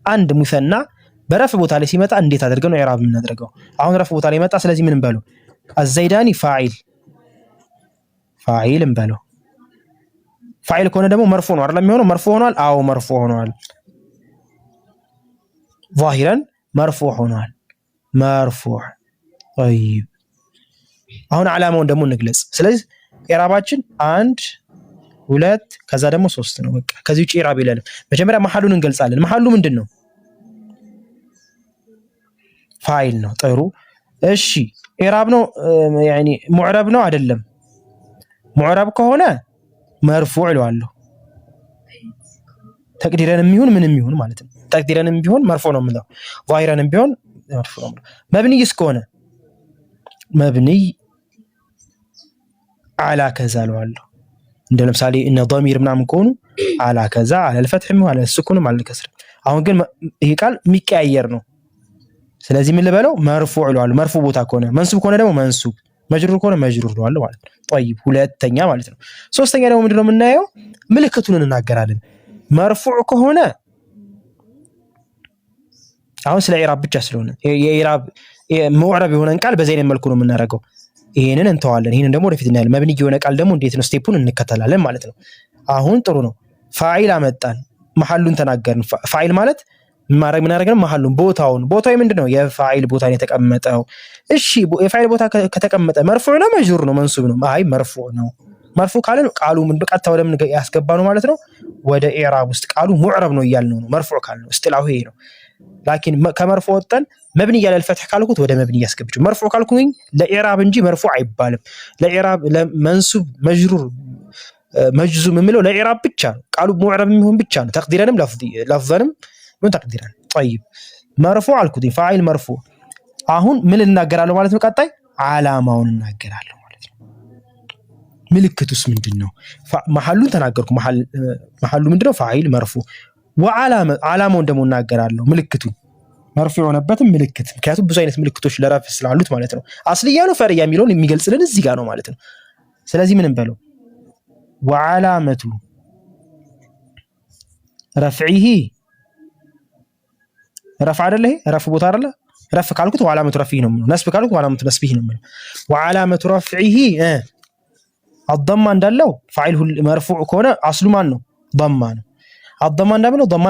አንድ ሙሰና በረፍ ቦታ ላይ ሲመጣ እንዴት አድርገን ነው ኢዕራብ የምናደርገው? አሁን ረፍ ቦታ ላይ መጣ። ስለዚህ ምን እንበለው? አዘይዳኒ ፋዒል እንበለው። ፋዒል ከሆነ ደግሞ መርፉ ነው አይደል የሚሆነው? መርፉ ሆኗል። አዎ መርፉ ሆኗል። ዛሂረን መርፉ ሆኗል። መርፉዕ ጠይብ። አሁን ዓላማውን ደግሞ እንግለጽ። ስለዚህ ኢዕራባችን 1 2 ከዛ ደግሞ 3 ነው። በቃ ከዚህ ውጪ ኢዕራብ የለንም። መጀመሪያ መሐሉን እንገልጻለን። መሐሉ ምንድነው? ፋዒል ነው። ጥሩ እሺ። ኢዕራብ ነው ያኒ ሙዕረብ ነው አይደለም? ሙዕረብ ከሆነ መርፉዕ እለዋለሁ። ተቅዲረንም ይሁን ምንም ይሁን ማለት ነው። ተቅዲረንም ቢሆን መርፉዕ ነው የምለው፣ ዛሂረንም ቢሆን መርፉዕ ነው የምለው። መብኒይስ ከሆነ መብኒይ አላ ከዛ እለዋለሁ። እንደ ለምሳሌ እነ ضمير ምናምን ከሆኑ አላ ከዛ አለ الفتحም አለ السكونም አለ الكسر። አሁን ግን ይሄ ቃል የሚቀያየር ነው። ስለዚህ ምን ልበለው? መርፉዕ እለዋለሁ። መርፉዕ ቦታ ከሆነ መንሱብ ከሆነ ደግሞ መንሱብ፣ መጅሩር ከሆነ መጅሩር እለዋለሁ ማለት ነው። ጠይብ ሁለተኛ ማለት ነው። ሶስተኛ ደግሞ ምንድነው የምናየው? ምልክቱን እናገራለን። መርፉዕ ከሆነ አሁን ስለ ኢዕራብ ብቻ ስለሆነ የኢዕራብ ሙዕረብ የሆነን ቃል በዚህ አይነት መልኩ ነው የምናደርገው። ይሄንን እንተዋለን። ይሄንን ደግሞ ወደፊት እናያለን። መብኒ የሆነ ቃል ደግሞ እንዴት ነው ስቴፑን እንከተላለን ማለት ነው። አሁን ጥሩ ነው። ፋዒል አመጣን፣ መሐሉን ተናገርን። ፋዒል ማለት ምን አደረግን? መሐሉን ቦታው ምንድነው? የፋዒል ቦታ ነው የተቀመጠው። እሺ የፋዒል ቦታ ከተቀመጠ መርፉዕ ነው መጅሩር ነው መንሱብ ነው? አይ መርፉዕ ነው። መርፉዕ ካልን ቃሉ ምንድነው? ቀጥታ ወደ ምን ያስገባ ነው ማለት ነው? ወደ ኢዕራብ ውስጥ ቃሉ ሙዕረብ ነው እያልነው ነው። መርፉዕ ካልነው እስጢላሁ ይሄ ነው። ላኪን ከመርፉዕ ወጣን መብኒ ያለ الفتح ካልኩት ወደ መብኒ ያስገብቹ። መርፉዕ ካልኩኝ ለኢዕራብ እንጂ መርፉዕ አይባልም። ለኢዕራብ ለመንሱብ መጅሩር መጅዙም የሚለው ለኢዕራብ ብቻ ነው። ቃሉ ሙዕረብ የሚሆን ብቻ ነው። ተቅዲረንም ለፍዘንም ምን ተቅዲረን። ጠይብ መርፉዕ አልኩት ፋዒል መርፉዕ። አሁን ምን እናገራለሁ ማለት ነው? ቀጣይ ዓላማውን እናገራለሁ ማለት ነው። ምልክቱስ ምንድነው? መሐሉን ተናገርኩ። መሐሉ ምንድነው? ፋዒል መርፉዕ። ዓላማውን ደግሞ እናገራለሁ። ምልክቱን መርፉዕ የሆነበትም ምልክት፣ ምክንያቱም ብዙ አይነት ምልክቶች ለረፍ ስላሉት ማለት ነው። አስልያ ነው ፈርያ የሚለውን የሚገልጽልን እዚህ ጋር ነው ማለት ነው። ስለዚህ ምን እንበለው? ወዓላመቱ ረፍዒሂ ረፍ አይደለ? ይሄ ረፍ ቦታ አይደለ? ረፍ ካልኩት ወዓላመቱ ረፍዒሂ ነው የምለው። ነስብ ካልኩት ወዓላመቱ ነስቢሂ ነው የምለው። ወዓላመቱ ረፍዒሂ አضማ እንዳለው ፋዒል መርፉዕ ከሆነ አስሉ ማን ነው? ضማ ነው። አضማ እንዳለው ضማ